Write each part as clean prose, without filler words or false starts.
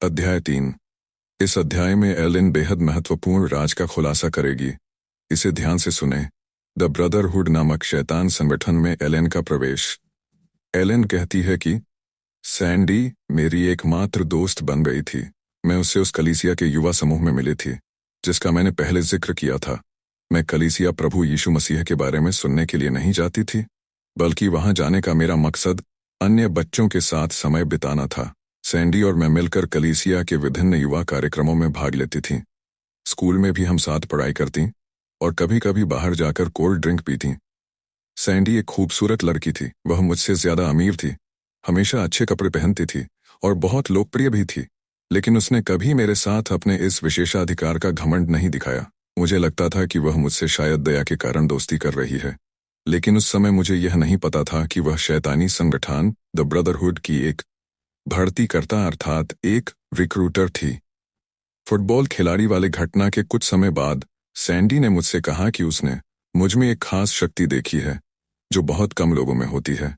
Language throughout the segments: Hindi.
अध्याय 3। इस अध्याय में एलेन बेहद महत्वपूर्ण राज का खुलासा करेगी। इसे ध्यान से सुने। द ब्रदरहुड नामक शैतान संगठन में एलेन का प्रवेश। एलेन कहती है कि सैंडी मेरी एकमात्र दोस्त बन गई थी। मैं उससे उस कलीसिया के युवा समूह में मिली थी जिसका मैंने पहले जिक्र किया था। मैं कलीसिया प्रभु यीशु मसीह के बारे में सुनने के लिए नहीं जाती थी, बल्कि वहां जाने का मेरा मकसद अन्य बच्चों के साथ समय बिताना था। सैंडी और मैं मिलकर कलीसिया के विभिन्न युवा कार्यक्रमों में भाग लेती थीं। स्कूल में भी हम साथ पढ़ाई करती और कभी कभी बाहर जाकर कोल्ड ड्रिंक पीती। सैंडी एक खूबसूरत लड़की थी। वह मुझसे ज्यादा अमीर थी, हमेशा अच्छे कपड़े पहनती थी और बहुत लोकप्रिय भी थी, लेकिन उसने कभी मेरे साथ अपने इस विशेषाधिकार का घमंड नहीं दिखाया। मुझे लगता था कि वह मुझसे शायद दया के कारण दोस्ती कर रही है, लेकिन उस समय मुझे यह नहीं पता था कि वह शैतानी संगठन द ब्रदरहुड की एक भर्तीकर्ता अर्थात एक रिक्रूटर थी। फुटबॉल खिलाड़ी वाले घटना के कुछ समय बाद सैंडी ने मुझसे कहा कि उसने मुझ में एक खास शक्ति देखी है जो बहुत कम लोगों में होती है।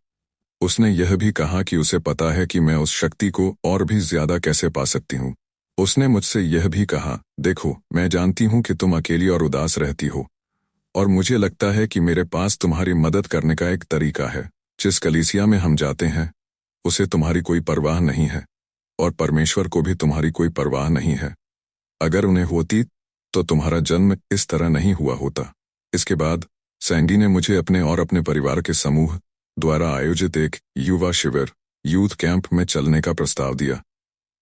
उसने यह भी कहा कि उसे पता है कि मैं उस शक्ति को और भी ज्यादा कैसे पा सकती हूँ। उसने मुझसे यह भी कहा, देखो, मैं जानती हूँ कि तुम अकेली और उदास रहती हो, और मुझे लगता है कि मेरे पास तुम्हारी मदद करने का एक तरीका है। जिस कलीसिया में हम जाते हैं उसे तुम्हारी कोई परवाह नहीं है, और परमेश्वर को भी तुम्हारी कोई परवाह नहीं है। अगर उन्हें होती तो तुम्हारा जन्म इस तरह नहीं हुआ होता। इसके बाद सैंडी ने मुझे अपने और अपने परिवार के समूह द्वारा आयोजित एक युवा शिविर यूथ कैंप में चलने का प्रस्ताव दिया।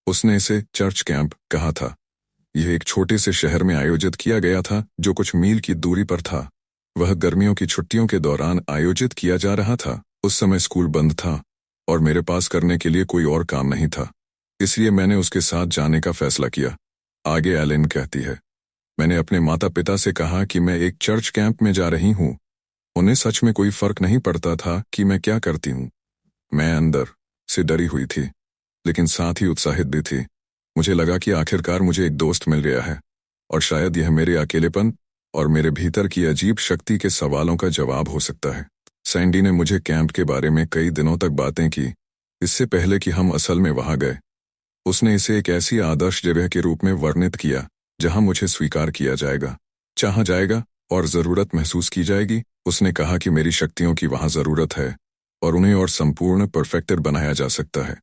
उसने इसे चर्च कैंप कहा था। यह एक छोटे से शहर में आयोजित किया गया था जो कुछ मील की दूरी पर था। वह गर्मियों की छुट्टियों के दौरान आयोजित किया जा रहा था। उस समय स्कूल बंद था और मेरे पास करने के लिए कोई और काम नहीं था, इसलिए मैंने उसके साथ जाने का फैसला किया। आगे एलेन कहती है, मैंने अपने माता पिता से कहा कि मैं एक चर्च कैंप में जा रही हूँ। उन्हें सच में कोई फर्क नहीं पड़ता था कि मैं क्या करती हूँ। मैं अंदर से डरी हुई थी, लेकिन साथ ही उत्साहित भी थी। मुझे लगा कि आखिरकार मुझे एक दोस्त मिल गया है, और शायद यह मेरे अकेलेपन और मेरे भीतर की अजीब शक्ति के सवालों का जवाब हो सकता है। सैंडी ने मुझे कैंप के बारे में कई दिनों तक बातें की, इससे पहले कि हम असल में वहां गए। उसने इसे एक ऐसी आदर्श जगह के रूप में वर्णित किया जहां मुझे स्वीकार किया जाएगा, चाहा जाएगा और जरूरत महसूस की जाएगी। उसने कहा कि मेरी शक्तियों की वहां जरूरत है और उन्हें और संपूर्ण परफेक्टर बनाया जा सकता है।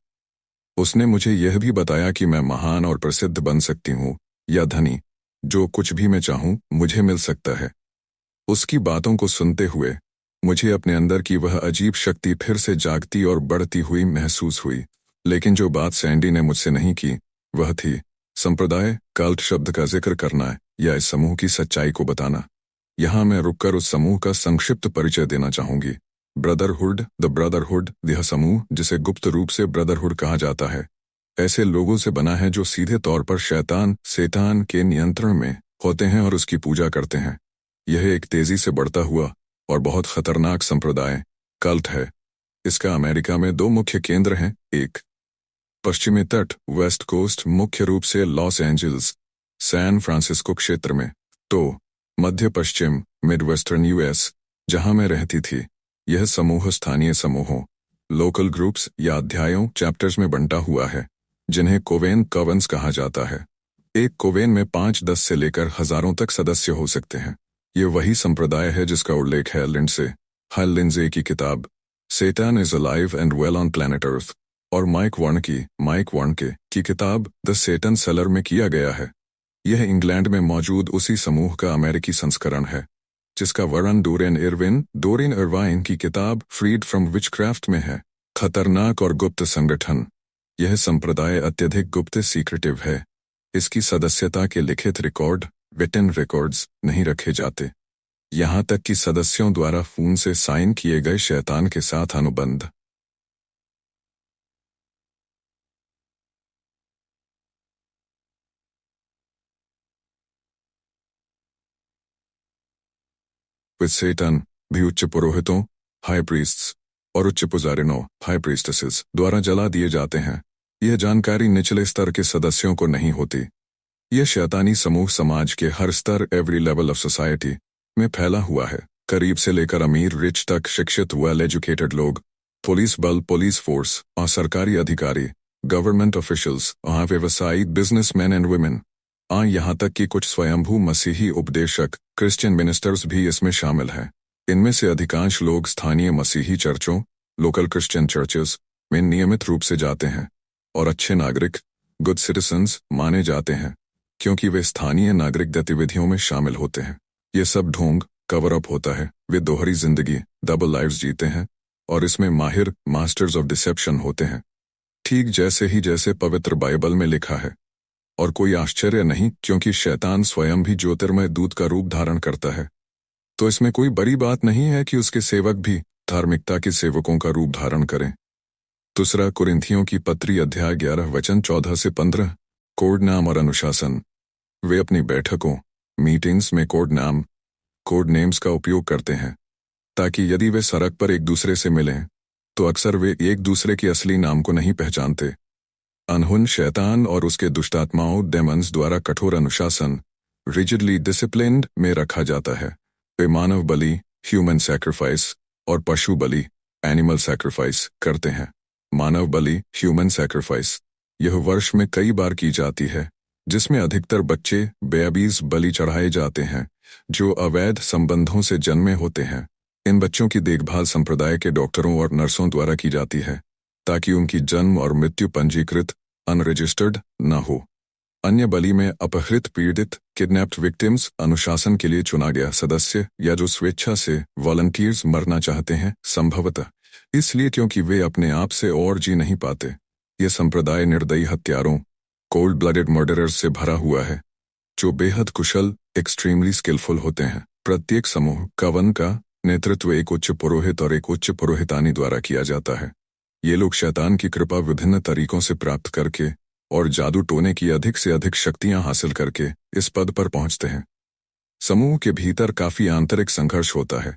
उसने मुझे यह भी बताया कि मैं महान और प्रसिद्ध बन सकती हूँ या धनी, जो कुछ भी मैं चाहूँ मुझे मिल सकता है। उसकी बातों को सुनते हुए मुझे अपने अंदर की वह अजीब शक्ति फिर से जागती और बढ़ती हुई महसूस हुई। लेकिन जो बात सैंडी ने मुझसे नहीं की वह थी संप्रदाय कल्ट शब्द का जिक्र करना या इस समूह की सच्चाई को बताना। यहाँ मैं रुककर उस समूह का संक्षिप्त परिचय देना चाहूंगी। ब्रदरहुड द ब्रदरहुड यह समूह, जिसे गुप्त रूप से ब्रदरहुड कहा जाता है, ऐसे लोगों से बना है जो सीधे तौर पर शैतान के नियंत्रण में होते हैं और उसकी पूजा करते हैं। यह एक तेजी से बढ़ता हुआ और बहुत खतरनाक संप्रदाय कल्ट है। इसका अमेरिका में 2 मुख्य केंद्र हैं। एक पश्चिमी तट वेस्ट कोस्ट, मुख्य रूप से लॉस एंजल्स सैन फ्रांसिस्को क्षेत्र में, तो मध्य पश्चिम मिडवेस्टर्न यूएस जहां मैं रहती थी। यह समूह स्थानीय समूहों लोकल ग्रुप्स या अध्यायों चैप्टर्स में बंटा हुआ है, जिन्हें कोवेन कवंस कहा जाता है। एक कोवेन में 5-10 से लेकर हजारों तक सदस्य हो सकते हैं। ये वही संप्रदाय है जिसका उल्लेख है लिंडसे की किताब Satan is alive and well on planet earth और माइक वार्नके की किताब द सेटन सेलर में किया गया है। यह इंग्लैंड में मौजूद उसी समूह का अमेरिकी संस्करण है, जिसका वर्णन डोरिन इरवाइन की किताब फ्रीड फ्रॉम विचक्राफ्ट में है। खतरनाक और गुप्त संगठन। यह संप्रदाय अत्यधिक गुप्त सीक्रेटिव है। इसकी सदस्यता के लिखित रिकॉर्ड रिटन रिकॉर्ड्स नहीं रखे जाते, यहाँ तक कि सदस्यों द्वारा खून से साइन किए गए शैतान के साथ अनुबंध। विद सेटन भी उच्च पुरोहितों हाई प्रीस्ट्स और उच्च पुजारिनों हाई प्रीस्टेसेस द्वारा जला दिए जाते हैं। यह जानकारी निचले स्तर के सदस्यों को नहीं होती। यह शैतानी समूह समाज के हर स्तर एवरी लेवल ऑफ सोसाइटी में फैला हुआ है, करीब से लेकर अमीर रिच तक। शिक्षित वेल एजुकेटेड लोग, पुलिस बल पुलिस फोर्स और सरकारी अधिकारी गवर्नमेंट ऑफिशियल्स, व्यवसायी, बिजनेसमैन एंड वुमेन, यहाँ तक कि कुछ स्वयंभू मसीही उपदेशक, क्रिश्चियन मिनिस्टर्स भी इसमें शामिल हैं। इनमें से अधिकांश लोग स्थानीय मसीही चर्चों, लोकल क्रिश्चियन चर्चेस में नियमित रूप से जाते हैं और अच्छे नागरिक, गुड सिटीजन्स माने जाते हैं क्योंकि वे स्थानीय नागरिक गतिविधियों में शामिल होते हैं। ये सब ढोंग, कवर अप होता है। वे दोहरी जिंदगी, डबल लाइव्स जीते हैं और इसमें माहिर मास्टर्स ऑफ डिसेप्शन होते हैं, ठीक जैसे पवित्र बाइबल में लिखा है। और कोई आश्चर्य नहीं, क्योंकि शैतान स्वयं भी ज्योतिर्मय दूत का रूप धारण करता है। तो इसमें कोई बड़ी बात नहीं है कि उसके सेवक भी धार्मिकता के सेवकों का रूप धारण करें। दूसरा कुरिन्थियों की पत्री अध्याय 11 वचन 14 से 15। कोड नाम और अनुशासन। वे अपनी बैठकों, मीटिंग्स में कोड नेम्स का उपयोग करते हैं ताकि यदि वे सड़क पर एक दूसरे से मिलें तो अक्सर वे एक दूसरे के असली नाम को नहीं पहचानते। अनहुन शैतान और उसके दुष्टात्माओं डेमन्स द्वारा कठोर अनुशासन, रिजिडली डिसिप्लिन्ड में रखा जाता है। वे मानव बलि, ह्यूमन सैक्रिफाइस और पशु बलि, एनिमल सैक्रिफाइस करते हैं। मानव बलि, ह्यूमन सैक्रिफाइस, यह वर्ष में कई बार की जाती है, जिसमें अधिकतर बच्चे, बेबीज बलि चढ़ाए जाते हैं जो अवैध संबंधों से जन्मे होते हैं। इन बच्चों की देखभाल संप्रदाय के डॉक्टरों और नर्सों द्वारा की जाती है ताकि उनकी जन्म और मृत्यु पंजीकृत, अनरजिस्टर्ड न हो। अन्य बलि में अपहृत, पीड़ित, किडनैप्ड विक्टिम्स, अनुशासन के लिए चुना गया सदस्य या जो स्वेच्छा से वॉलंटियर्स मरना चाहते हैं, संभवतः इसलिए क्योंकि वे अपने आप से और जी नहीं पाते। यह संप्रदाय निर्दयी हत्यारों, कोल्ड ब्लडेड मर्डरर्स से भरा हुआ है जो बेहद कुशल, एक्सट्रीमली स्किलफुल होते हैं। प्रत्येक समूह कवन का नेतृत्व एक उच्च पुरोहित और एक उच्च पुरोहितानी द्वारा किया जाता है। ये लोग शैतान की कृपा विभिन्न तरीकों से प्राप्त करके और जादू टोने की अधिक से अधिक शक्तियां हासिल करके इस पद पर पहुंचते हैं। समूह के भीतर काफी आंतरिक संघर्ष होता है।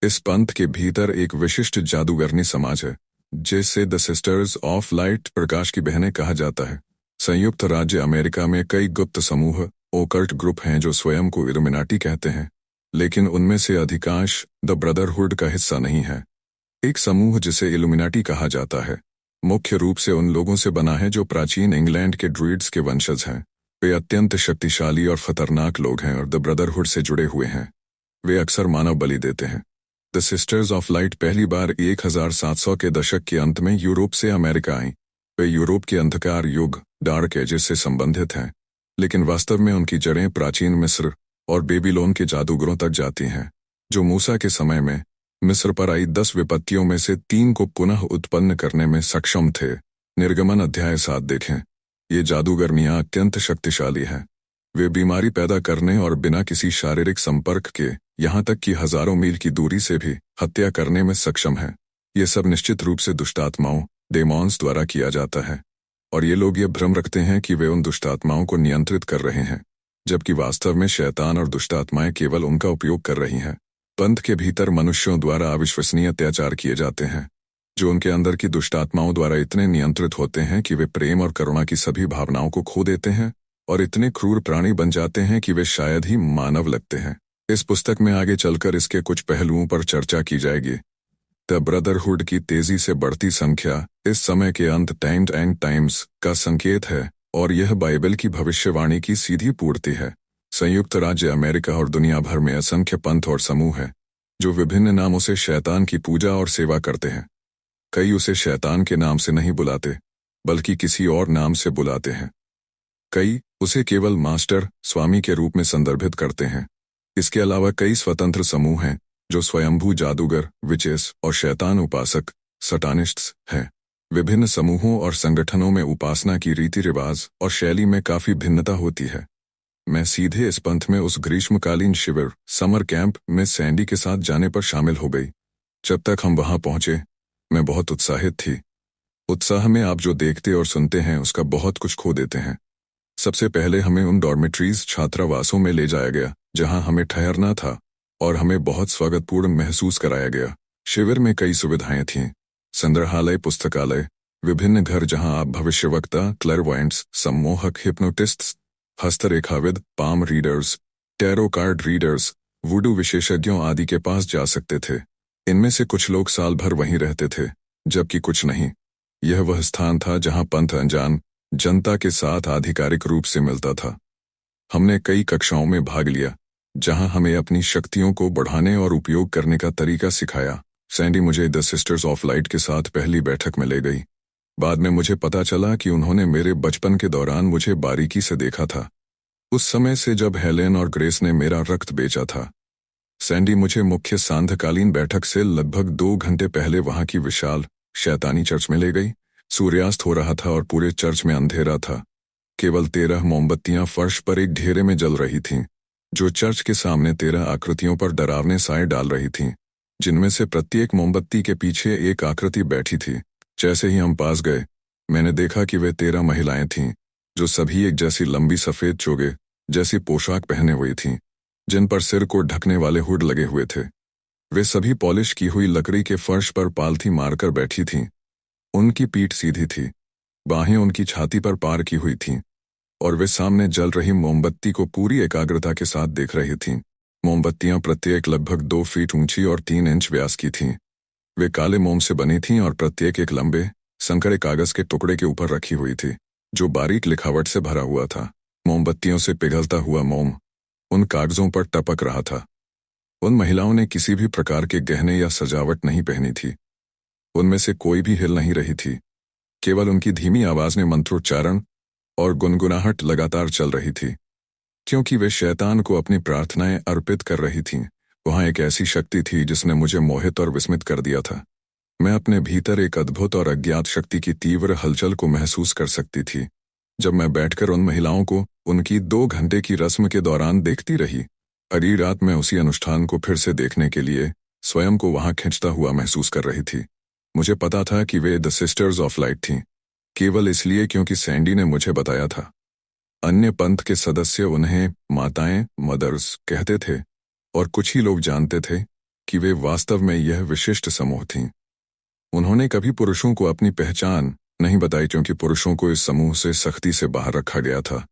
इस पंथ के भीतर एक विशिष्ट जादूगरनी समाज है जिसे द सिस्टर्स ऑफ लाइट, प्रकाश की बहनें कहा जाता है। संयुक्त राज्य अमेरिका में कई गुप्त समूह, ओकल्ट ग्रुप हैं जो स्वयं को इल्यूमिनाटी कहते हैं, लेकिन उनमें से अधिकांश द ब्रदरहुड का हिस्सा नहीं है। एक समूह जिसे इल्यूमिनाटी कहा जाता है मुख्य रूप से उन लोगों से बना है जो प्राचीन इंग्लैंड के ड्रूइड्स के वंशज हैं। वे अत्यंत शक्तिशाली और खतरनाक लोग हैं और द ब्रदरहुड से जुड़े हुए हैं। वे अक्सर मानव बलि देते हैं। द सिस्टर्स ऑफ लाइट पहली बार 1700 के दशक के अंत में यूरोप से अमेरिका आईं। वे यूरोप के अंधकार युग, डार्क एजेस से संबंधित हैं, लेकिन वास्तव में उनकी जड़ें प्राचीन मिस्र और बेबीलोन के जादूगरों तक जाती हैं, जो मूसा के समय में मिस्र पर आई 10 विपत्तियों में से 3 को पुनः उत्पन्न करने में सक्षम थे। निर्गमन अध्याय 7 देखें। ये जादूगरनियां अत्यंत शक्तिशाली हैं। वे बीमारी पैदा करने और बिना किसी शारीरिक संपर्क के, यहाँ तक कि हजारों मील की दूरी से भी हत्या करने में सक्षम हैं। ये सब निश्चित रूप से दुष्टात्माओं, डेमॉन्स द्वारा किया जाता है, और ये लोग ये भ्रम रखते हैं कि वे उन दुष्टात्माओं को नियंत्रित कर रहे हैं, जबकि वास्तव में शैतान और दुष्टात्माएं केवल उनका उपयोग कर रही हैं। पंथ के भीतर मनुष्यों द्वारा अविश्वसनीय अत्याचार किए जाते हैं, जो उनके अंदर की दुष्टात्माओं द्वारा इतने नियंत्रित होते हैं कि वे प्रेम और करुणा की सभी भावनाओं को खो देते हैं और इतने क्रूर प्राणी बन जाते हैं कि वे शायद ही मानव लगते हैं। इस पुस्तक में आगे चलकर इसके कुछ पहलुओं पर चर्चा की जाएगी। द ब्रदरहुड की तेजी से बढ़ती संख्या इस समय के अंत, एंड टाइम्स का संकेत है, और यह बाइबल की भविष्यवाणी की सीधी पूर्ति है। संयुक्त राज्य अमेरिका और दुनिया भर में असंख्य पंथ और समूह हैं जो विभिन्न नामों से शैतान की पूजा और सेवा करते हैं। कई उसे शैतान के नाम से नहीं बुलाते, बल्कि किसी और नाम से बुलाते हैं। कई उसे केवल मास्टर, स्वामी के रूप में संदर्भित करते हैं। इसके अलावा कई स्वतंत्र समूह हैं जो स्वयंभू जादूगर, विचेस और शैतान उपासक, सटानिस्ट्स हैं। विभिन्न समूहों और संगठनों में उपासना की रीति रिवाज और शैली में काफी भिन्नता होती है। मैं सीधे इस पंथ में उस ग्रीष्मकालीन शिविर, समर कैंप में सैंडी के साथ जाने पर शामिल हो गई। जब तक हम वहां पहुंचे, मैं बहुत उत्साहित थी। उत्साह में आप जो देखते और सुनते हैं उसका बहुत कुछ खो देते हैं। सबसे पहले हमें उन डॉर्मेट्रीज, छात्रावासों में ले जाया गया जहां हमें ठहरना था, और हमें बहुत स्वागतपूर्ण महसूस कराया गया। शिविर में कई सुविधाएं थीं, संग्रहालय, पुस्तकालय, विभिन्न घर जहां आप भविष्यवक्ता, क्लैरवॉयंट्स, सम्मोहक, हिप्नोटिस्ट्स, हस्तरेखाविद, palm readers, tarot card readers, voodoo विशेषज्ञों आदि के पास जा सकते थे। इनमें से कुछ लोग साल भर वहीं रहते थे, जबकि कुछ नहीं। यह वह स्थान था जहां पंथ अनजान जनता के साथ आधिकारिक रूप से मिलता था। हमने कई कक्षाओं में भाग लिया, जहां हमें अपनी शक्तियों को बढ़ाने और उपयोग करने का तरीका सिखाया। सैंडी मुझे द सिस्टर्स ऑफ लाइट के साथ पहली बैठक में ले गई। बाद में मुझे पता चला कि उन्होंने मेरे बचपन के दौरान मुझे बारीकी से देखा था, उस समय से जब हेलेन और ग्रेस ने मेरा रक्त बेचा था। सैंडी मुझे मुख्य सांध्यकालीन बैठक से लगभग 2 घंटे पहले वहां की विशाल शैतानी चर्च में ले गई। सूर्यास्त हो रहा था और पूरे चर्च में अंधेरा था। केवल 13 मोमबत्तियां फर्श पर एक ढेरे में जल रही थीं, जो चर्च के सामने 13 आकृतियों पर डरावने साए डाल रही थीं, जिनमें से प्रत्येक मोमबत्ती के पीछे एक आकृति बैठी थी। जैसे ही हम पास गए, मैंने देखा कि वे 13 महिलाएं थीं, जो सभी एक जैसी लंबी सफेद चोगे जैसी पोशाक पहने हुई थीं, जिन पर सिर को ढकने वाले हुड लगे हुए थे। वे सभी पॉलिश की हुई लकड़ी के फर्श पर पालथी मारकर बैठी थीं। उनकी पीठ सीधी थी, बाहें उनकी छाती पर पार की हुई थीं, और वे सामने जल रही मोमबत्ती को पूरी एकाग्रता के साथ देख रही थीं। मोमबत्तियां प्रत्येक लगभग 2 फीट ऊंची और 3 इंच व्यास की थीं। वे काले मोम से बनी थीं और प्रत्येक एक लंबे संकरे कागज के टुकड़े के ऊपर रखी हुई थी, जो बारीक लिखावट से भरा हुआ था। मोमबत्तियों से पिघलता हुआ मोम उन कागजों पर टपक रहा था। उन महिलाओं ने किसी भी प्रकार के गहने या सजावट नहीं पहनी थी। उनमें से कोई भी हिल नहीं रही थी। केवल उनकी धीमी आवाज में मंत्रोच्चारण और गुनगुनाहट लगातार चल रही थी, क्योंकि वे शैतान को अपनी प्रार्थनाएं अर्पित कर रही थीं। वहां एक ऐसी शक्ति थी जिसने मुझे मोहित और विस्मित कर दिया था। मैं अपने भीतर एक अद्भुत और अज्ञात शक्ति की तीव्र हलचल को महसूस कर सकती थी। जब मैं बैठकर उन महिलाओं को उनकी 2 घंटे की रस्म के दौरान देखती रही, अगली रात मैं उसी अनुष्ठान को फिर से देखने के लिए स्वयं को वहां खींचता हुआ महसूस कर रही थी। मुझे पता था कि way the sisters of light थीं, केवल इसलिए क्योंकि सैंडी ने मुझे बताया था। अन्य पंथ के सदस्य उन्हें माताएं, मदर्स कहते थे, और कुछ ही लोग जानते थे कि वे वास्तव में यह विशिष्ट समूह थीं। उन्होंने कभी पुरुषों को अपनी पहचान नहीं बताई, क्योंकि पुरुषों को इस समूह से सख्ती से बाहर रखा गया था।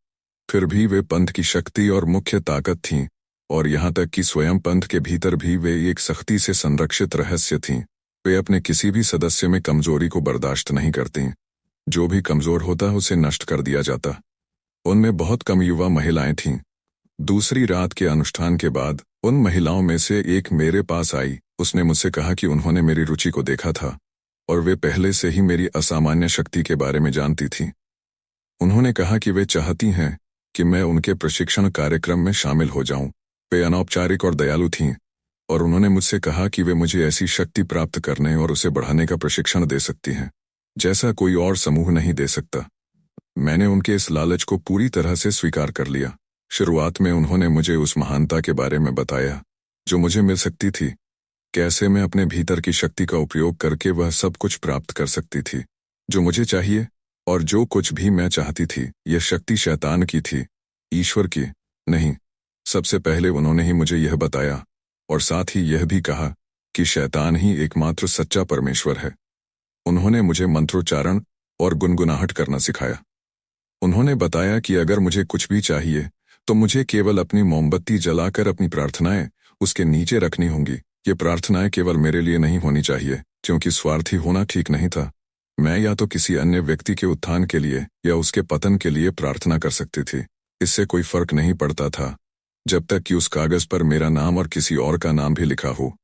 फिर भी वे पंथ की शक्ति और मुख्य ताकत थीं, और यहाँ तक कि स्वयं पंथ के भीतर भी वे एक सख्ती से संरक्षित रहस्य थीं। वे अपने किसी भी सदस्य में कमजोरी को बर्दाश्त नहीं करतीं। जो भी कमजोर होता उसे नष्ट कर दिया जाता। उनमें बहुत कम युवा महिलाएं थीं। दूसरी रात के अनुष्ठान के बाद उन महिलाओं में से एक मेरे पास आई। उसने मुझसे कहा कि उन्होंने मेरी रुचि को देखा था और वे पहले से ही मेरी असामान्य शक्ति के बारे में जानती थीं। उन्होंने कहा कि वे चाहती हैं कि मैं उनके प्रशिक्षण कार्यक्रम में शामिल हो जाऊं। वे अनौपचारिक और दयालु थीं, और उन्होंने मुझसे कहा कि वे मुझे ऐसी शक्ति प्राप्त करने और उसे बढ़ाने का प्रशिक्षण दे सकती हैं, जैसा कोई और समूह नहीं दे सकता। मैंने उनके इस लालच को पूरी तरह से स्वीकार कर लिया। शुरुआत में उन्होंने मुझे उस महानता के बारे में बताया जो मुझे मिल सकती थी, कैसे मैं अपने भीतर की शक्ति का उपयोग करके वह सब कुछ प्राप्त कर सकती थी जो मुझे चाहिए, और जो कुछ भी मैं चाहती थी, यह शक्ति शैतान की थी, ईश्वर की नहीं। सबसे पहले उन्होंने ही मुझे यह बताया, और साथ ही यह भी कहा कि शैतान ही एकमात्र सच्चा परमेश्वर है। उन्होंने मुझे मंत्रोच्चारण और गुनगुनाहट करना सिखाया। उन्होंने बताया कि अगर मुझे कुछ भी चाहिए तो मुझे केवल अपनी मोमबत्ती जलाकर अपनी प्रार्थनाएं उसके नीचे रखनी होंगी। ये प्रार्थनाएं केवल मेरे लिए नहीं होनी चाहिए, क्योंकि स्वार्थी होना ठीक नहीं था। मैं या तो किसी अन्य व्यक्ति के उत्थान के लिए या उसके पतन के लिए प्रार्थना कर सकती थी। इससे कोई फर्क नहीं पड़ता था, जब तक कि उस कागज पर मेरा नाम और किसी और का नाम भी लिखा हो।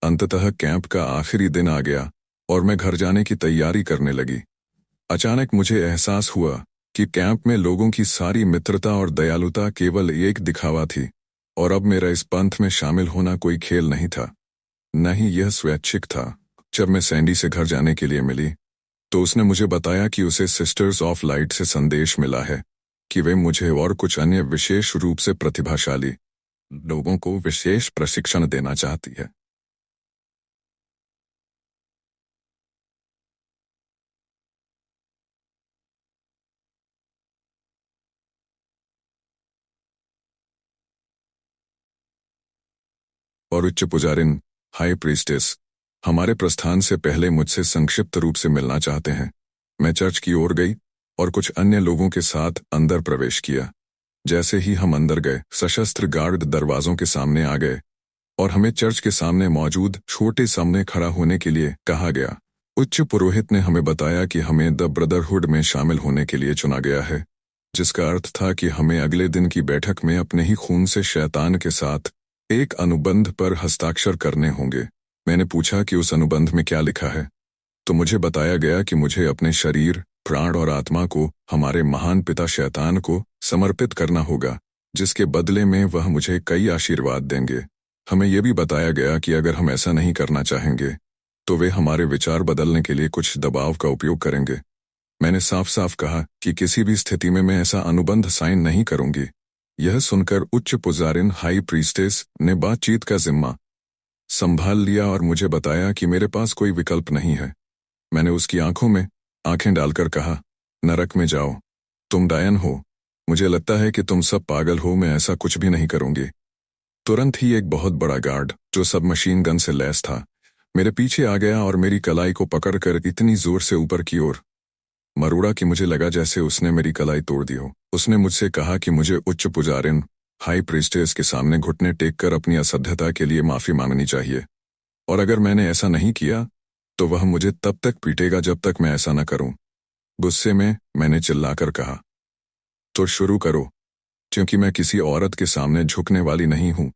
अंततः कैंप का आखिरी दिन आ गया और मैं घर जाने की तैयारी करने लगी। अचानक मुझे एहसास हुआ कि कैंप में लोगों की सारी मित्रता और दयालुता केवल एक दिखावा थी, और अब मेरा इस पंथ में शामिल होना कोई खेल नहीं था, न ही यह स्वैच्छिक था। जब मैं सैंडी से घर जाने के लिए मिली तो उसने मुझे बताया कि उसे सिस्टर्स ऑफ लाइट से संदेश मिला है कि वे मुझे और कुछ अन्य विशेष रूप से प्रतिभाशाली लोगों को विशेष प्रशिक्षण देना चाहती है। और उच्च पुजारिन, हाई प्रीस्टेस, हमारे प्रस्थान से पहले मुझसे संक्षिप्त रूप से मिलना चाहते हैं। मैं चर्च की ओर गई और कुछ अन्य लोगों के साथ अंदर प्रवेश किया। जैसे ही हम अंदर गए, सशस्त्र गार्ड दरवाजों के सामने आ गए और हमें चर्च के सामने मौजूद छोटे सामने खड़ा होने के लिए कहा गया। उच्च पुरोहित ने हमें बताया कि हमें द ब्रदरहुड में शामिल होने के लिए चुना गया है, जिसका अर्थ था कि हमें अगले दिन की बैठक में अपने ही खून से शैतान के साथ एक अनुबंध पर हस्ताक्षर करने होंगे। मैंने पूछा कि उस अनुबंध में क्या लिखा है, तो मुझे बताया गया कि मुझे अपने शरीर, प्राण और आत्मा को हमारे महान पिता शैतान को समर्पित करना होगा, जिसके बदले में वह मुझे कई आशीर्वाद देंगे। हमें यह भी बताया गया कि अगर हम ऐसा नहीं करना चाहेंगे तो वे हमारे विचार बदलने के लिए कुछ दबाव का उपयोग करेंगे। मैंने साफ साफ कहा कि किसी भी स्थिति में मैं ऐसा अनुबंध साइन नहीं करूंगी। यह सुनकर उच्च पुजारिन हाई प्रीस्टेस ने बातचीत का जिम्मा संभाल लिया और मुझे बताया कि मेरे पास कोई विकल्प नहीं है। मैंने उसकी आंखों में आंखें डालकर कहा, नरक में जाओ, तुम डायन हो, मुझे लगता है कि तुम सब पागल हो, मैं ऐसा कुछ भी नहीं करूंगी। तुरंत ही एक बहुत बड़ा गार्ड जो सब मशीन गन से लैस था मेरे पीछे आ गया और मेरी कलाई को पकड़कर इतनी जोर से ऊपर की ओर मरोड़ा कि मुझे लगा जैसे उसने मेरी कलाई तोड़ दी हो। उसने मुझसे कहा कि मुझे उच्च पुजारिन हाई प्रीस्टेस के सामने घुटने टेककर अपनी असभ्यता के लिए माफी मांगनी चाहिए, और अगर मैंने ऐसा नहीं किया तो वह मुझे तब तक पीटेगा जब तक मैं ऐसा न करूं। गुस्से में मैंने चिल्लाकर कहा, तो शुरू करो, क्योंकि मैं किसी औरत के सामने झुकने वाली नहीं हूं।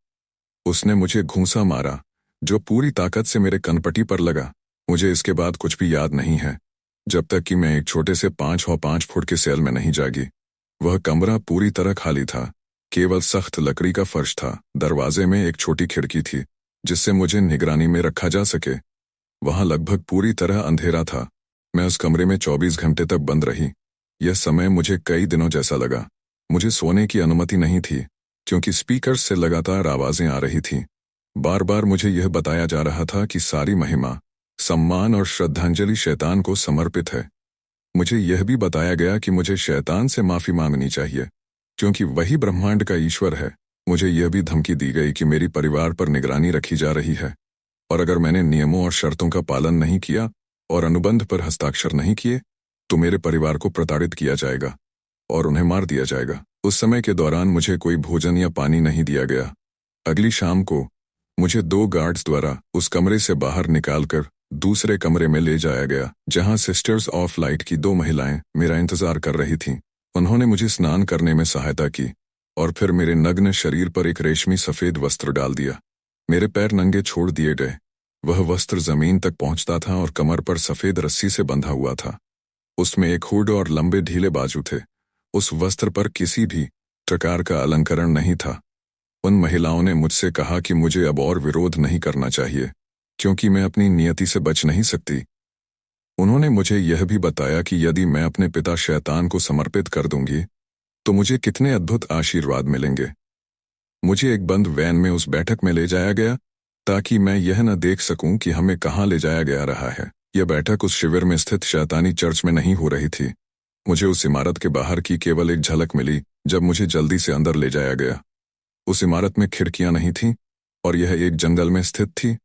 उसने मुझे घूंसा मारा जो पूरी ताकत से मेरे कनपटी पर लगा। मुझे इसके बाद कुछ भी याद नहीं है, जब तक कि मैं एक छोटे से 5 फुट के सेल में नहीं जागी। वह कमरा पूरी तरह खाली था, केवल सख्त लकड़ी का फर्श था। दरवाजे में एक छोटी खिड़की थी जिससे मुझे निगरानी में रखा जा सके। वहां लगभग पूरी तरह अंधेरा था। मैं उस कमरे में 24 घंटे तक बंद रही। यह समय मुझे कई दिनों जैसा लगा। मुझे सोने की अनुमति नहीं थी क्योंकि स्पीकर से लगातार आवाजें आ रही थीं। बार बार मुझे यह बताया जा रहा था कि सारी महिमा, सम्मान और श्रद्धांजलि शैतान को समर्पित है। मुझे यह भी बताया गया कि मुझे शैतान से माफी मांगनी चाहिए क्योंकि वही ब्रह्मांड का ईश्वर है। मुझे यह भी धमकी दी गई कि मेरी परिवार पर निगरानी रखी जा रही है और अगर मैंने नियमों और शर्तों का पालन नहीं किया और अनुबंध पर हस्ताक्षर नहीं किए तो मेरे परिवार को प्रताड़ित किया जाएगा और उन्हें मार दिया जाएगा। उस समय के दौरान मुझे कोई भोजन या पानी नहीं दिया गया। अगली शाम को मुझे 2 गार्ड्स द्वारा उस कमरे से बाहर निकालकर दूसरे कमरे में ले जाया गया जहां सिस्टर्स ऑफ लाइट की 2 महिलाएं मेरा इंतजार कर रही थीं। उन्होंने मुझे स्नान करने में सहायता की और फिर मेरे नग्न शरीर पर एक रेशमी सफेद वस्त्र डाल दिया। मेरे पैर नंगे छोड़ दिए गए। वह वस्त्र जमीन तक पहुंचता था और कमर पर सफेद रस्सी से बंधा हुआ था। उसमें एक हुड और लंबे ढीले बाजू थे। उस वस्त्र पर किसी भी प्रकार का अलंकरण नहीं था। उन महिलाओं ने मुझसे कहा कि मुझे अब और विरोध नहीं करना चाहिए क्योंकि मैं अपनी नियति से बच नहीं सकती। उन्होंने मुझे यह भी बताया कि यदि मैं अपने पिता शैतान को समर्पित कर दूंगी तो मुझे कितने अद्भुत आशीर्वाद मिलेंगे। मुझे एक बंद वैन में उस बैठक में ले जाया गया ताकि मैं यह न देख सकूं कि हमें कहाँ ले जाया गया रहा है। यह बैठक उस शिविर में स्थित शैतानी चर्च में नहीं हो रही थी। मुझे उस इमारत के बाहर की केवल एक झलक मिली जब मुझे जल्दी से अंदर ले जाया गया। उस इमारत में खिड़कियां नहीं थीं और यह एक जंगल में स्थित थी।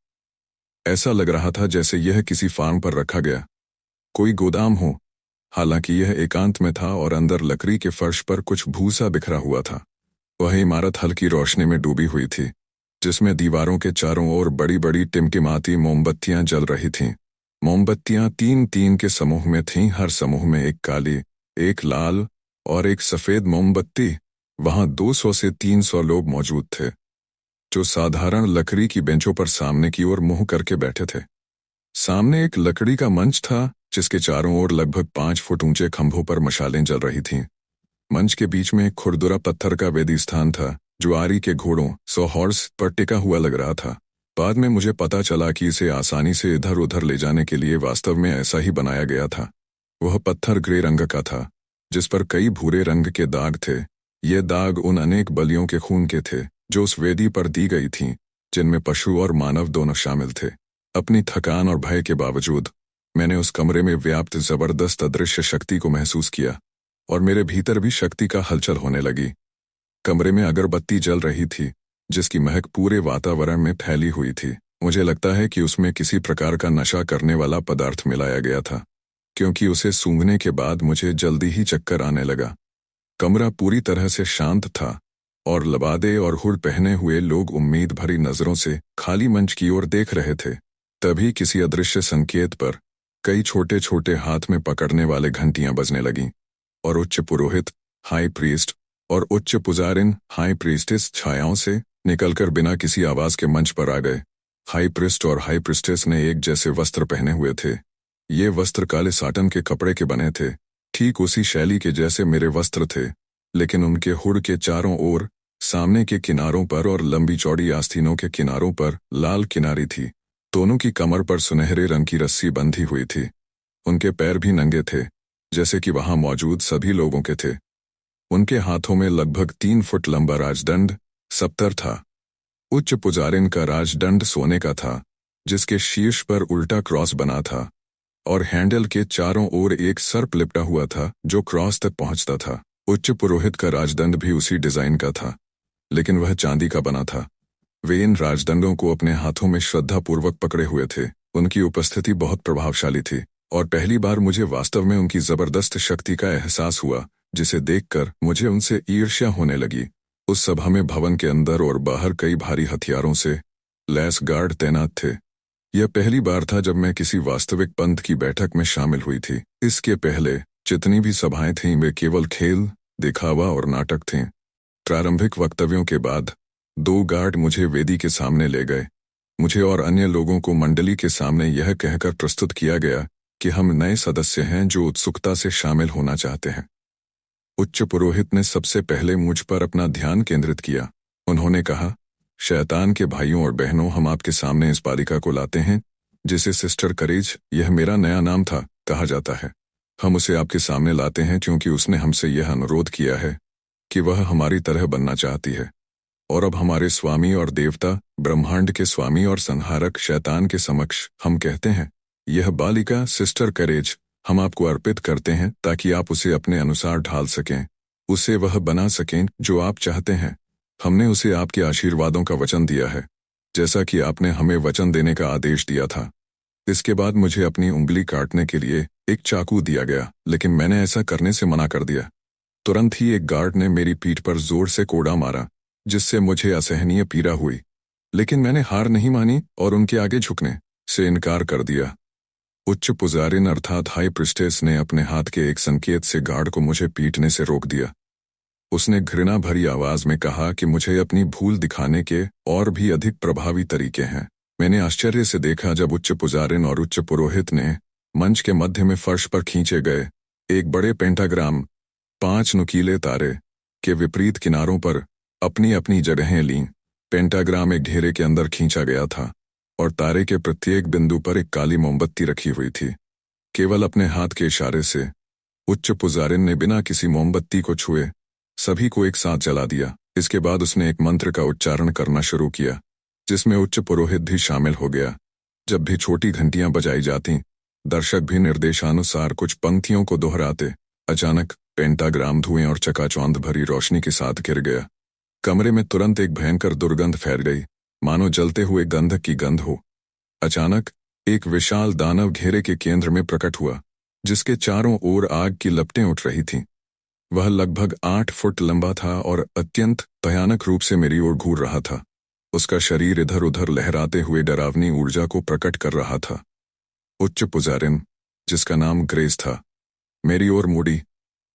ऐसा लग रहा था जैसे यह किसी फार्म पर रखा गया कोई गोदाम हो। हालांकि यह एकांत में था और अंदर लकड़ी के फर्श पर कुछ भूसा बिखरा हुआ था। वह इमारत हल्की रोशनी में डूबी हुई थी जिसमें दीवारों के चारों ओर बड़ी बड़ी टिमटिमाती मोमबत्तियां जल रही थीं। मोमबत्तियां 3-3 के समूह में थीं। हर समूह में एक काली, एक लाल और एक सफेद मोमबत्ती। वहां 200 से 300 लोग मौजूद थे जो साधारण लकड़ी की बेंचों पर सामने की ओर मुंह करके बैठे थे। सामने एक लकड़ी का मंच था जिसके चारों ओर लगभग 5 फुट ऊंचे खंभों पर मशालें जल रही थीं। मंच के बीच में एक खुरदुरा पत्थर का वेदी स्थान था जो आरी के घोड़ों 100 हॉर्स पर टिका हुआ लग रहा था। बाद में मुझे पता चला कि इसे आसानी से इधर उधर ले जाने के लिए वास्तव में ऐसा ही बनाया गया था। वह पत्थर ग्रे रंग का था जिस पर कई भूरे रंग के दाग थे। ये दाग उन अनेक बलियों के खून के थे जो उस वेदी पर दी गई थीं, जिनमें पशु और मानव दोनों शामिल थे। अपनी थकान और भय के बावजूद मैंने उस कमरे में व्याप्त जबरदस्त अदृश्य शक्ति को महसूस किया और मेरे भीतर भी शक्ति का हलचल होने लगी। कमरे में अगरबत्ती जल रही थी जिसकी महक पूरे वातावरण में फैली हुई थी। मुझे लगता है कि उसमें किसी प्रकार का नशा करने वाला पदार्थ मिलाया गया था क्योंकि उसे सूंघने के बाद मुझे जल्दी ही चक्कर आने लगा। कमरा पूरी तरह से शांत था और लबादे और हुड पहने हुए लोग उम्मीद भरी नजरों से खाली मंच की ओर देख रहे थे। तभी किसी अदृश्य संकेत पर कई छोटे छोटे हाथ में पकड़ने वाले घंटियां बजने लगीं, और उच्च पुरोहित, हाई प्रीस्ट, और उच्च पुजारिन, हाई प्रीस्टेस, छायाओं से निकलकर बिना किसी आवाज के मंच पर आ गए। हाई प्रीस्ट और हाई प्रीस्टेस ने एक जैसे वस्त्र पहने हुए थे। ये वस्त्र काले साटन के कपड़े के बने थे, ठीक उसी शैली के जैसे मेरे वस्त्र थे, लेकिन उनके हुड के चारों ओर, सामने के किनारों पर और लंबी चौड़ी आस्तीनों के किनारों पर लाल किनारी थी। दोनों की कमर पर सुनहरे रंग की रस्सी बंधी हुई थी। उनके पैर भी नंगे थे, जैसे कि वहां मौजूद सभी लोगों के थे। उनके हाथों में लगभग 3 फुट लंबा राजदंड सप्तर था। उच्च पुजारिन का राजदंड सोने का था, जिसके शीर्ष पर उल्टा क्रॉस बना था, और हैंडल के चारों ओर एक सर्प लिपटा हुआ था जो क्रॉस तक पहुंचता था। उच्च पुरोहित का राजदंड भी उसी डिजाइन का था, लेकिन वह चांदी का बना था। वे इन राजदंडों को अपने हाथों में श्रद्धापूर्वक पकड़े हुए थे। उनकी उपस्थिति बहुत प्रभावशाली थी, और पहली बार मुझे वास्तव में उनकी जबरदस्त शक्ति का एहसास हुआ, जिसे देखकर मुझे उनसे ईर्ष्या होने लगी। उस सभा में भवन के अंदर और बाहर कई भारी हथियारों से लैस गार्ड तैनात थे। यह पहली बार था जब मैं किसी वास्तविक पंथ की बैठक में शामिल हुई थी। इसके पहले जितनी भी सभाएं थीं वे केवल खेल, दिखावा और नाटक थीं। प्रारंभिक वक्तव्यों के बाद 2 गार्ड मुझे वेदी के सामने ले गए। मुझे और अन्य लोगों को मंडली के सामने यह कहकर प्रस्तुत किया गया कि हम नए सदस्य हैं जो उत्सुकता से शामिल होना चाहते हैं। उच्च पुरोहित ने सबसे पहले मुझ पर अपना ध्यान केंद्रित किया। उन्होंने कहा, शैतान के भाइयों और बहनों, हम आपके सामने इस बालिका को लाते हैं जिसे सिस्टर करेज, यह मेरा नया नाम था, कहा जाता है। हम उसे आपके सामने लाते हैं क्योंकि उसने हमसे यह अनुरोध किया है कि वह हमारी तरह बनना चाहती है, और अब हमारे स्वामी और देवता, ब्रह्मांड के स्वामी और संहारक शैतान के समक्ष हम कहते हैं, यह बालिका सिस्टर करेज हम आपको अर्पित करते हैं ताकि आप उसे अपने अनुसार ढाल सकें, उसे वह बना सकें जो आप चाहते हैं। हमने उसे आपके आशीर्वादों का वचन दिया है, जैसा कि आपने हमें वचन देने का आदेश दिया था। इसके बाद मुझे अपनी उंगली काटने के लिए एक चाकू दिया गया, लेकिन मैंने ऐसा करने से मना कर दिया। तुरंत ही एक गार्ड ने मेरी पीठ पर जोर से कोड़ा मारा, जिससे मुझे असहनीय पीड़ा हुई, लेकिन मैंने हार नहीं मानी और उनके आगे झुकने से इनकार कर दिया। उच्च पुजारिन अर्थात हाई प्रिस्टेस ने अपने हाथ के एक संकेत से गार्ड को मुझे पीटने से रोक दिया। उसने घृणा भरी आवाज में कहा कि मुझे अपनी भूल दिखाने के और भी अधिक प्रभावी तरीके हैं। मैंने आश्चर्य से देखा जब उच्च पुजारिन और उच्च पुरोहित ने मंच के मध्य में फर्श पर खींचे गए एक बड़े पेंटाग्राम, 5 नुकीले तारे के विपरीत किनारों पर अपनी अपनी जगहें लीं। पेंटाग्राम एक घेरे के अंदर खींचा गया था, और तारे के प्रत्येक बिंदु पर एक काली मोमबत्ती रखी हुई थी। केवल अपने हाथ के इशारे से उच्च पुजारिन ने बिना किसी मोमबत्ती को छुए सभी को एक साथ जला दिया। इसके बाद उसने एक मंत्र का उच्चारण करना शुरू किया, जिसमें उच्च पुरोहित भी शामिल हो गया। जब भी छोटी घंटियां बजाई जातीं, दर्शक भी निर्देशानुसार कुछ पंक्तियों को दोहराते। अचानक पेंटाग्राम धुएं और चकाचौंध भरी रोशनी के साथ गिर गया। कमरे में तुरंत एक भयंकर दुर्गंध फैल गई, मानो जलते हुए गंधक की गंध हो। अचानक एक विशाल दानव घेरे के केंद्र में प्रकट हुआ, जिसके चारों ओर आग की लपटें उठ रही थीं। वह लगभग 8 फुट लंबा था और अत्यंत भयानक रूप से मेरी ओर घूर रहा था। उसका शरीर इधर उधर लहराते हुए डरावनी ऊर्जा को प्रकट कर रहा था। उच्च पुजारिन, जिसका नाम ग्रेस था, मेरी ओर मुड़ी,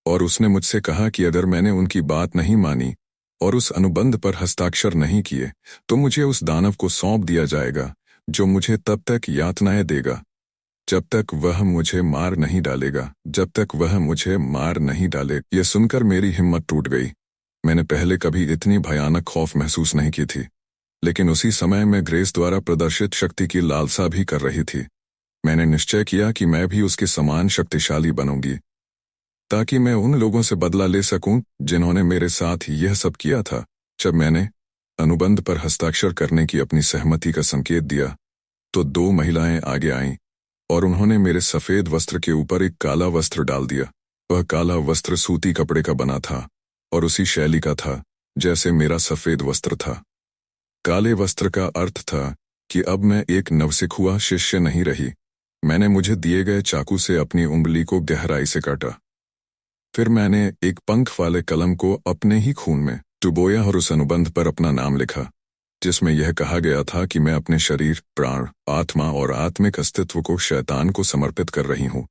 और उसने मुझसे कहा कि अगर मैंने उनकी बात नहीं मानी और उस अनुबंध पर हस्ताक्षर नहीं किए तो मुझे उस दानव को सौंप दिया जाएगा, जो मुझे तब तक यातनाएं देगा जब तक वह मुझे मार नहीं डालेगा, जब तक वह मुझे मार नहीं डाले। यह सुनकर मेरी हिम्मत टूट गई। मैंने पहले कभी इतनी भयानक खौफ महसूस नहीं की थी, लेकिन उसी समय मैं ग्रेस द्वारा प्रदर्शित शक्ति की लालसा भी कर रही थी। मैंने निश्चय किया कि मैं भी उसके समान शक्तिशाली बनूंगी, ताकि मैं उन लोगों से बदला ले सकूं जिन्होंने मेरे साथ यह सब किया था। जब मैंने अनुबंध पर हस्ताक्षर करने की अपनी सहमति का संकेत दिया, तो 2 महिलाएं आगे आईं और उन्होंने मेरे सफेद वस्त्र के ऊपर एक काला वस्त्र डाल दिया। वह काला वस्त्र सूती कपड़े का बना था और उसी शैली का था जैसे मेरा सफेद वस्त्र था। काले वस्त्र का अर्थ था कि अब मैं एक नवसिखुआ शिष्य नहीं रही। मैंने मुझे दिए गए चाकू से अपनी उंगली को गहराई से काटा। फिर मैंने एक पंख वाले कलम को अपने ही खून में डुबोया और उस अनुबंध पर अपना नाम लिखा। जिसमें यह कहा गया था कि मैं अपने शरीर, प्राण, आत्मा और आत्मिक अस्तित्व को शैतान को समर्पित कर रही हूँ।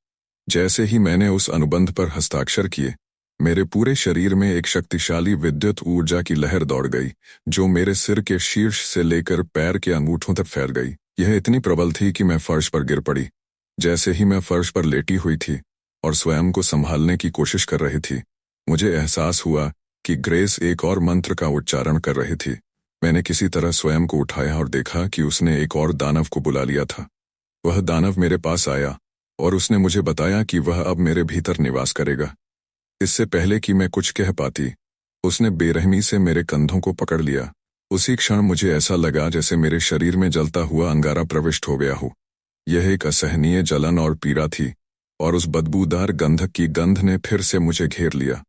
जैसे ही मैंने उस अनुबंध पर हस्ताक्षर किए, मेरे पूरे शरीर में एक शक्तिशाली विद्युत ऊर्जा की लहर दौड़ गई, जो मेरे सिर के शीर्ष से लेकर पैर के अंगूठों तक फैल गई। यह इतनी प्रबल थी कि मैं फर्श पर गिर पड़ी। जैसे ही मैं फर्श पर लेटी हुई थी और स्वयं को संभालने की कोशिश कर रही थी, मुझे एहसास हुआ कि ग्रेस एक और मंत्र का उच्चारण कर रही थी। मैंने किसी तरह स्वयं को उठाया और देखा कि उसने एक और दानव को बुला लिया था। वह दानव मेरे पास आया और उसने मुझे बताया कि वह अब मेरे भीतर निवास करेगा। इससे पहले कि मैं कुछ कह पाती, उसने बेरहमी से मेरे कंधों को पकड़ लिया। उसी क्षण मुझे ऐसा लगा जैसे मेरे शरीर में जलता हुआ अंगारा प्रविष्ट हो गया हो। यह एक असहनीय जलन और पीड़ा थी, और उस बदबूदार गंधक की गंध ने फिर से मुझे घेर लिया।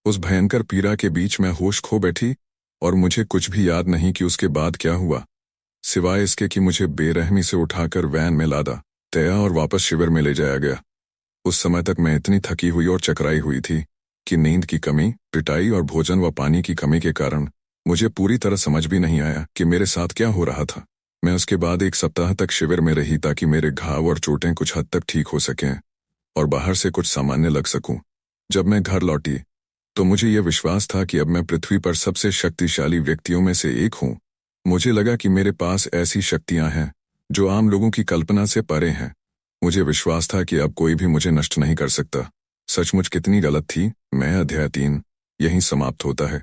उस भयंकर पीड़ा के बीच मैं होश खो बैठी और मुझे कुछ भी याद नहीं कि उसके बाद क्या हुआ, सिवाय इसके कि मुझे बेरहमी से उठाकर वैन में लादा गया और वापस शिविर में ले जाया गया। उस समय तक मैं इतनी थकी हुई और चकराई हुई थी कि नींद की कमी, पिटाई और भोजन व पानी की कमी के कारण मुझे पूरी तरह समझ भी नहीं आया कि मेरे साथ क्या हो रहा था। मैं उसके बाद 1 सप्ताह तक शिविर में रही ताकि मेरे घाव और चोटें कुछ हद तक ठीक हो सकें और बाहर से कुछ सामान्य लग सकूं। जब मैं घर लौटी तो मुझे यह विश्वास था कि अब मैं पृथ्वी पर सबसे शक्तिशाली व्यक्तियों में से एक हूं। मुझे लगा कि मेरे पास ऐसी शक्तियां हैं जो आम लोगों की कल्पना से परे हैं। मुझे विश्वास था कि अब कोई भी मुझे नष्ट नहीं कर सकता। सचमुच कितनी गलत थी मैं। अध्याय 3 यहीं समाप्त होता है।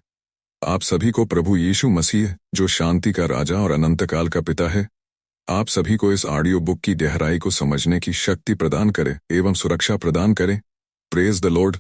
आप सभी को प्रभु यीशु मसीह, जो शांति का राजा और अनंतकाल का पिता है, आप सभी को इस ऑडियो बुक की गहराई को समझने की शक्ति प्रदान करे एवं सुरक्षा प्रदान करे। Praise the Lord.